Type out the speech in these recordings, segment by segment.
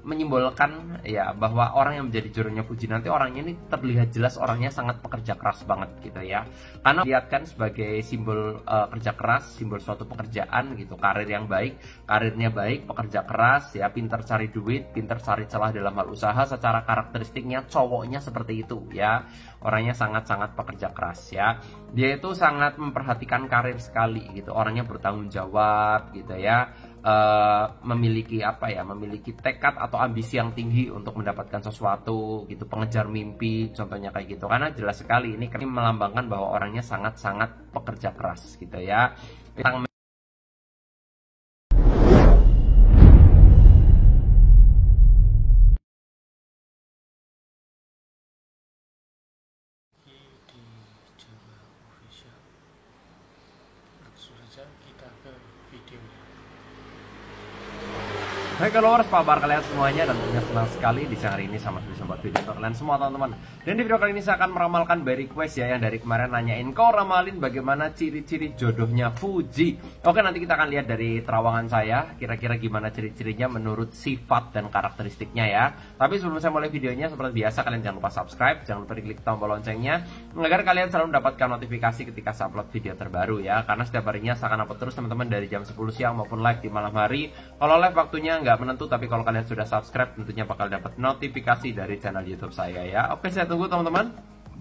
menyimbolkan ya bahwa orang yang menjadi jodohnya Fuji nanti orangnya ini terlihat jelas orangnya sangat pekerja keras banget gitu ya, karena lihatkan sebagai simbol kerja keras, simbol suatu pekerjaan gitu, karir yang baik, karirnya baik, pekerja keras ya, pintar cari duit, pintar cari celah dalam hal usaha. Secara karakteristiknya cowoknya seperti itu ya, orangnya sangat-sangat pekerja keras ya, dia itu sangat memperhatikan karir sekali gitu, orangnya bertanggung jawab gitu ya, memiliki memiliki tekad atau ambisi yang tinggi untuk mendapatkan sesuatu gitu, pengejar mimpi contohnya kayak gitu, karena jelas sekali ini melambangkan bahwa orangnya sangat-sangat pekerja keras gitu ya. Kita ke videonya. Hai followers, apa kabar kalian semuanya, dan tentunya senang sekali di siang hari ini sama bisa buat video untuk kalian semua teman-teman. Dan di video kali ini saya akan meramalkan by request ya, yang dari kemarin nanyain kau ramalin bagaimana ciri-ciri jodohnya Fuji. Oke, nanti kita akan lihat dari terawangan saya kira-kira gimana ciri-cirinya menurut sifat dan karakteristiknya ya. Tapi sebelum saya mulai videonya, seperti biasa kalian jangan lupa subscribe, jangan lupa diklik tombol loncengnya agar kalian selalu mendapatkan notifikasi ketika saya upload video terbaru ya. Karena setiap harinya saya akan upload terus teman-teman, dari jam 10 siang maupun live di malam hari. Kalau live waktunya nggak menentu, tapi kalau kalian sudah subscribe tentunya bakal dapat notifikasi dari channel YouTube saya ya. Oke, saya tunggu teman-teman.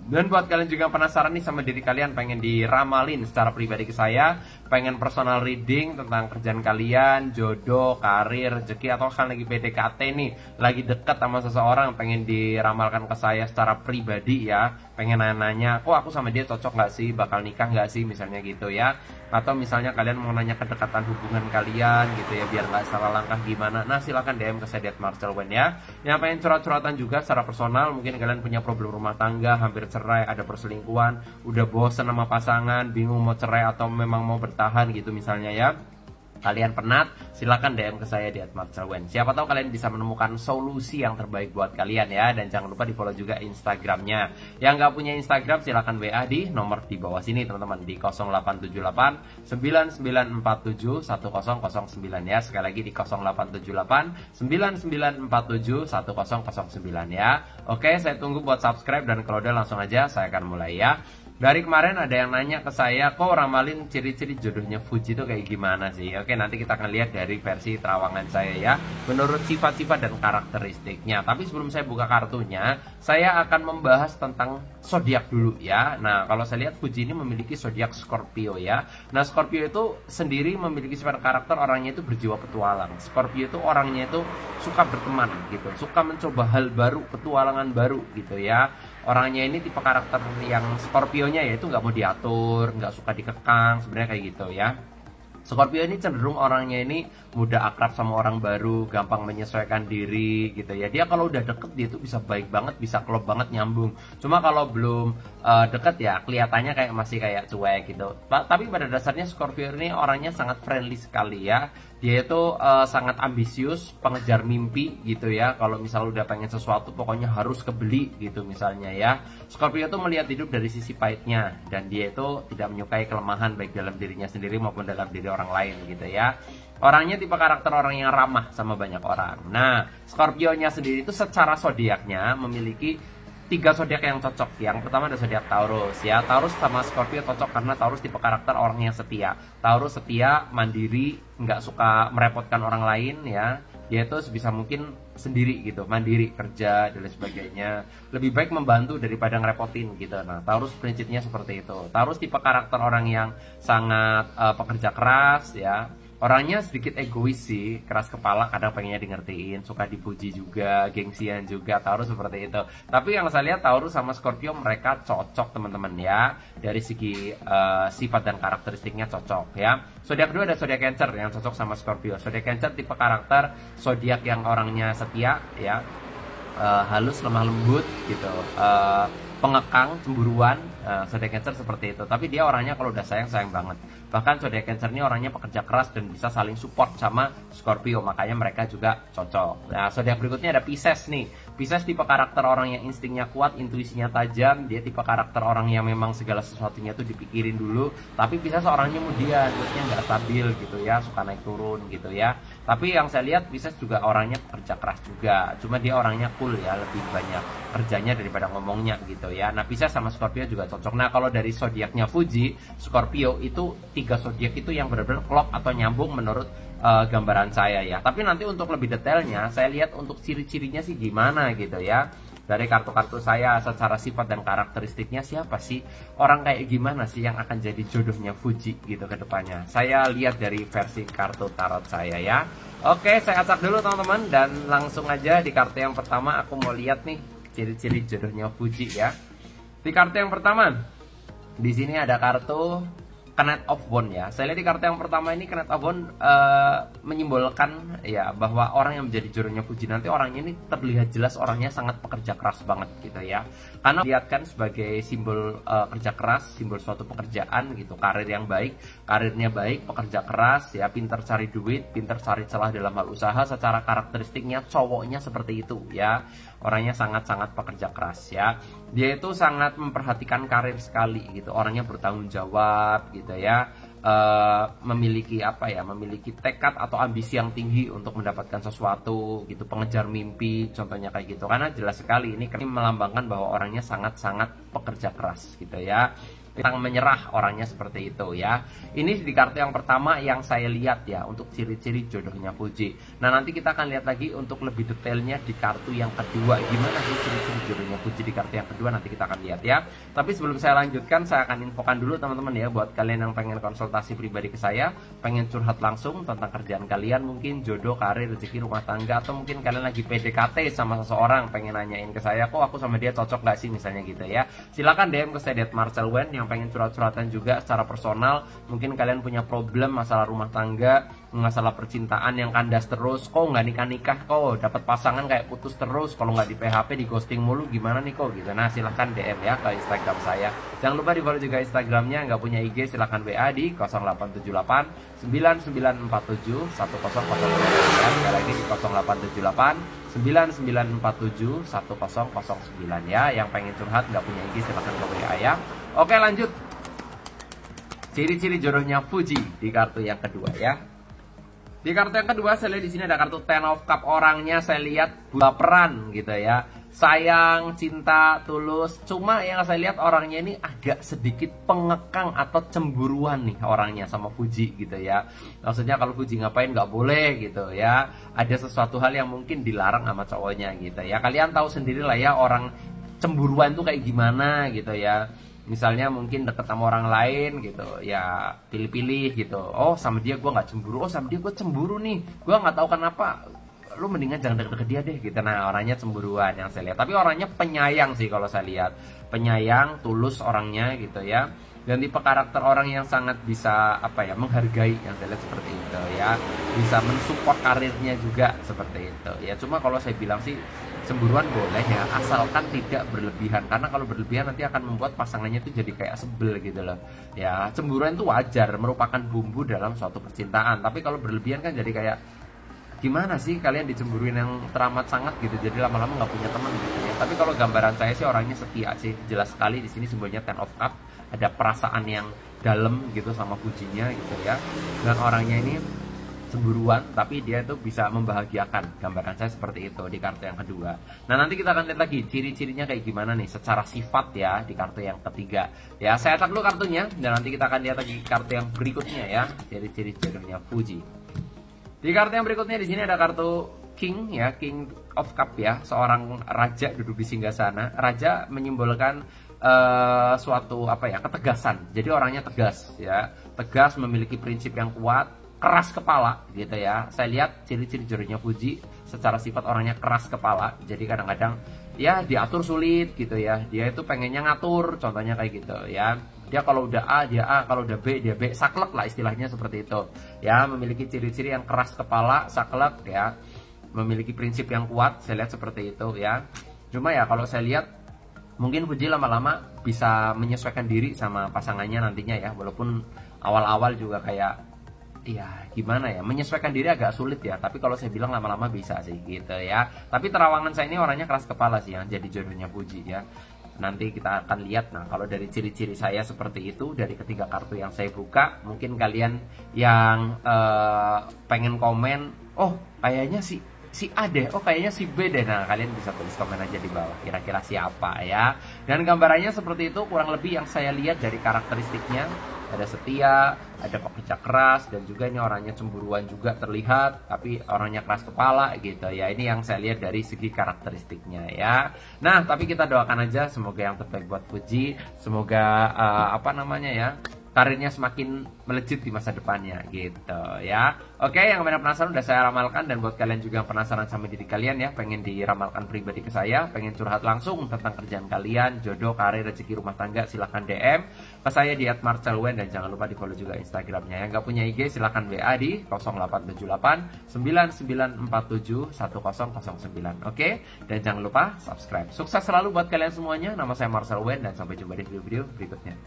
Dan buat kalian juga yang penasaran nih sama diri kalian, pengen diramalin secara pribadi ke saya, pengen personal reading tentang kerjaan kalian, jodoh, karir, rezeki, atau kan lagi PDKT nih, lagi deket sama seseorang, pengen diramalkan ke saya secara pribadi ya, pengen nanya-nanya, kok aku sama dia cocok nggak sih, bakal nikah nggak sih, misalnya gitu ya. Atau misalnya kalian mau nanya kedekatan hubungan kalian gitu ya, biar nggak salah langkah gimana, nah silahkan DM ke saya @marcelwen ya. Yang pengen curhat-curhatan juga secara personal, mungkin kalian punya problem rumah tangga, hampir cerai, ada perselingkuhan, udah bosen sama pasangan, bingung mau cerai atau memang mau bertahan gitu misalnya ya, kalian penat, silakan DM ke saya di @marcelwen. Siapa tahu kalian bisa menemukan solusi yang terbaik buat kalian ya. Dan jangan lupa di follow juga Instagramnya. Yang nggak punya Instagram silahkan WA di nomor di bawah sini teman-teman, di 0878 9947 1009 ya. Sekali lagi di 0878 9947 1009 ya. Oke, saya tunggu buat subscribe, dan kalau udah langsung aja saya akan mulai ya. Dari kemarin ada yang nanya ke saya, kok ramalin ciri-ciri jodohnya Fuji itu kayak gimana sih? Oke, nanti kita akan lihat dari versi terawangan saya ya, menurut sifat-sifat dan karakteristiknya. Tapi sebelum saya buka kartunya, saya akan membahas tentang zodiak dulu ya. Nah, kalau saya lihat Fuji ini memiliki zodiak Scorpio ya. Nah, Scorpio itu sendiri memiliki sifat karakter orangnya itu berjiwa petualang. Scorpio itu orangnya itu suka berteman gitu, suka mencoba hal baru, petualangan baru gitu ya. Orangnya ini tipe karakter yang Scorpio-nya yaitu nggak mau diatur, nggak suka dikekang, sebenarnya kayak gitu ya. Scorpio ini cenderung orangnya ini mudah akrab sama orang baru, gampang menyesuaikan diri gitu ya. Dia kalau udah deket dia tuh bisa baik banget, bisa klop banget, nyambung. Cuma kalau belum deket ya kelihatannya kayak masih kayak cuek gitu. Tapi pada dasarnya Scorpio ini orangnya sangat friendly sekali ya. Dia itu sangat ambisius, pengejar mimpi gitu ya. Kalau misal udah pengen sesuatu pokoknya harus kebeli gitu misalnya ya. Scorpio itu melihat hidup dari sisi pahitnya, dan dia itu tidak menyukai kelemahan baik dalam dirinya sendiri maupun dalam diri orang lain gitu ya. Orangnya tipe karakter orang yang ramah sama banyak orang. Nah, Scorpio-nya sendiri itu secara zodiaknya memiliki 3 zodiak yang cocok. Yang pertama ada zodiak Taurus ya. Taurus sama Scorpio cocok karena Taurus tipe karakter orang yang setia. Taurus setia, mandiri, nggak suka merepotkan orang lain ya. Dia itu sebisa mungkin sendiri gitu, mandiri, kerja dan lain sebagainya. Lebih baik membantu daripada ngerepotin gitu. Nah, Taurus prinsipnya seperti itu. Taurus tipe karakter orang yang sangat pekerja keras ya. Orangnya sedikit egois sih, keras kepala, kadang pengennya di ngertiin, suka dipuji juga, gengsian juga, Taurus seperti itu. Tapi yang saya lihat Taurus sama Scorpio mereka cocok teman-teman ya, dari segi sifat dan karakteristiknya cocok ya. Zodiak kedua ada zodiak Cancer yang cocok sama Scorpio. Zodiak Cancer tipe karakter zodiak yang orangnya setia ya, halus, lemah lembut gitu. pengekang, cemburuan. Zodiac Cancer seperti itu. Tapi dia orangnya kalau udah sayang banget. Bahkan zodiak Cancer ini orangnya pekerja keras dan bisa saling support sama Scorpio, makanya mereka juga cocok. Nah, zodiak berikutnya ada Pisces nih. Pisces tipe karakter orang yang instingnya kuat, intuisinya tajam. Dia tipe karakter orang yang memang segala sesuatunya tuh dipikirin dulu. Tapi Pisces orangnya kemudian moodnya nggak stabil gitu ya, suka naik turun gitu ya. Tapi yang saya lihat Pisces juga orangnya pekerja keras juga. Cuma dia orangnya cool ya, lebih banyak kerjanya daripada ngomongnya gitu ya. Nah, Pisces sama Scorpio juga cocok. Nah, kalau dari zodiaknya Fuji, Scorpio itu 3 zodiak itu yang benar-benar klop atau nyambung menurut gambaran saya ya. Tapi nanti untuk lebih detailnya saya lihat untuk ciri-cirinya sih gimana gitu ya. Dari kartu-kartu saya secara sifat dan karakteristiknya siapa sih, orang kayak gimana sih yang akan jadi jodohnya Fuji gitu ke depannya. Saya lihat dari versi kartu tarot saya ya. Oke, saya acak dulu teman-teman dan langsung aja di kartu yang pertama aku mau lihat nih ciri-ciri jodohnya Fuji ya. Di kartu yang pertama, di sini ada kartu Knight of Wands ya. Saya lihat di kartu yang pertama ini Knight of Wands menyimbolkan ya bahwa orang yang menjadi jodohnya Fuji nanti orangnya ini terlihat jelas orangnya sangat pekerja keras banget gitu ya. Karena dilihatkan sebagai simbol kerja keras, simbol suatu pekerjaan gitu, karir yang baik, karirnya baik, pekerja keras ya, pintar cari duit, pintar cari celah dalam hal usaha. Secara karakteristiknya cowoknya seperti itu ya. Orangnya sangat-sangat pekerja keras ya. Dia itu sangat memperhatikan karir sekali gitu. Orangnya bertanggung jawab gitu ya. Memiliki memiliki tekad atau ambisi yang tinggi untuk mendapatkan sesuatu gitu, pengejar mimpi contohnya kayak gitu. Karena jelas sekali ini melambangkan bahwa orangnya sangat-sangat pekerja keras gitu ya. Tentang menyerah orangnya seperti itu ya. Ini di kartu yang pertama yang saya lihat ya untuk ciri-ciri jodohnya Fuji. Nah, nanti kita akan lihat lagi untuk lebih detailnya di kartu yang kedua. Gimana sih ciri-ciri jodohnya Fuji di kartu yang kedua, nanti kita akan lihat ya. Tapi sebelum saya lanjutkan, saya akan infokan dulu teman-teman ya, buat kalian yang pengen konsultasi pribadi ke saya, pengen curhat langsung tentang kerjaan kalian, mungkin jodoh, karir, rezeki, rumah tangga, atau mungkin kalian lagi PDKT sama seseorang, pengen nanyain ke saya, kok aku sama dia cocok gak sih misalnya gitu ya. Silakan DM ke saya @marcelwen. Yang pengen curhat-curhatan juga secara personal, mungkin kalian punya problem masalah rumah tangga, masalah percintaan yang kandas terus, kok nggak nikah-nikah, kok dapat pasangan kayak putus terus, kalau nggak di PHP di ghosting mulu, gimana nih kok gitu. Nah, silahkan DM ya ke Instagram saya. Jangan lupa di follow juga Instagramnya. Nggak punya IG silahkan WA di 0878 9947 1002 ya. Sekali lagi di 0878 9947 1009 ya. Yang pengen curhat nggak punya IG silahkan ke WA ya. Oke, lanjut. Ciri-ciri jodohnya Fuji di kartu yang kedua ya. Di kartu yang kedua saya lihat di sini ada kartu Ten of Cup. Orangnya saya lihat baperan gitu ya. Sayang, cinta, tulus. Cuma yang saya lihat orangnya ini agak sedikit pengekang atau cemburuan nih orangnya sama Fuji gitu ya. Maksudnya kalau Fuji ngapain nggak boleh gitu ya. Ada sesuatu hal yang mungkin dilarang sama cowoknya gitu ya. Kalian tahu sendiri lah ya orang cemburuan tuh kayak gimana gitu ya. Misalnya mungkin deket sama orang lain gitu ya, pilih-pilih gitu. Oh, sama dia gue nggak cemburu, oh sama dia gue cemburu nih, gue nggak tahu kenapa. Lu mendingan jangan deket-deket dia deh gitu. Nah, orangnya cemburuan yang saya lihat. Tapi orangnya penyayang sih kalau saya lihat. Penyayang, tulus orangnya gitu ya. Dan tipe karakter orang yang sangat bisa menghargai, yang saya lihat seperti itu ya. Bisa mensupport karirnya juga seperti itu ya. Cuma kalau saya bilang sih cemburuan boleh ya, asalkan tidak berlebihan. Karena kalau berlebihan nanti akan membuat pasangannya itu jadi kayak sebel gitu loh. Ya, cemburuan itu wajar, merupakan bumbu dalam suatu percintaan. Tapi kalau berlebihan kan jadi kayak gimana sih kalian dicemburuin yang teramat sangat gitu, jadi lama-lama nggak punya teman gitu ya. Tapi kalau gambaran saya sih orangnya setia sih, jelas sekali di sini simbolnya Ten of Cup, ada perasaan yang dalam gitu sama Fujinya gitu ya. Dan orangnya ini cemburuan tapi dia tuh bisa membahagiakan, gambaran saya seperti itu di kartu yang kedua. Nah, nanti kita akan lihat lagi ciri-cirinya kayak gimana nih secara sifat ya di kartu yang ketiga ya. Saya tak dulu kartunya dan nanti kita akan lihat lagi kartu yang berikutnya ya, ciri-ciri jodohnya Fuji. Di kartu yang berikutnya di sini ada kartu King ya, King of Cup ya, seorang raja duduk di singgasana. Raja menyimbolkan suatu ketegasan. Jadi orangnya tegas ya, tegas, memiliki prinsip yang kuat, keras kepala gitu ya. Saya lihat ciri-ciri jodohnya Fuji secara sifat orangnya keras kepala. Jadi kadang-kadang ya diatur sulit gitu ya. Dia itu pengennya ngatur, contohnya kayak gitu ya. Dia kalau udah A, dia A, kalau udah B, dia B. Saklek lah istilahnya seperti itu. Ya, memiliki ciri-ciri yang keras kepala, saklek ya. Memiliki prinsip yang kuat, saya lihat seperti itu ya. Cuma ya kalau saya lihat mungkin Puji lama-lama bisa menyesuaikan diri sama pasangannya nantinya ya, walaupun awal-awal juga kayak ya gimana ya, menyesuaikan diri agak sulit ya, tapi kalau saya bilang lama-lama bisa sih gitu ya. Tapi terawangan saya ini orangnya keras kepala sih yang jadi jodohnya Puji ya. Nanti kita akan lihat. Nah, kalau dari ciri-ciri saya seperti itu dari ketiga kartu yang saya buka, mungkin kalian yang pengen komen, oh kayaknya si A deh, oh kayaknya si B deh. Nah, kalian bisa tulis komen aja di bawah kira-kira siapa ya. Dan gambarannya seperti itu kurang lebih yang saya lihat dari karakteristiknya. Ada setia, ada pekerja keras, dan juga ini orangnya cemburuan juga terlihat, tapi orangnya keras kepala gitu ya. Ini yang saya lihat dari segi karakteristiknya ya. Nah, tapi kita doakan aja semoga yang terbaik buat Puji, semoga karirnya semakin melejit di masa depannya gitu ya. Oke, yang kalian penasaran udah saya ramalkan, dan buat kalian juga yang penasaran sama diri kalian ya, pengen diramalkan pribadi ke saya, pengen curhat langsung tentang kerjaan kalian, jodoh, karir, rezeki, rumah tangga, silahkan DM ke saya di @marcelwen, dan jangan lupa di follow juga Instagramnya. Yang nggak punya IG silahkan WA di 0878 9947 1009. Oke, dan jangan lupa subscribe. Sukses selalu buat kalian semuanya. Nama saya Marcelwen, dan sampai jumpa di video-video berikutnya.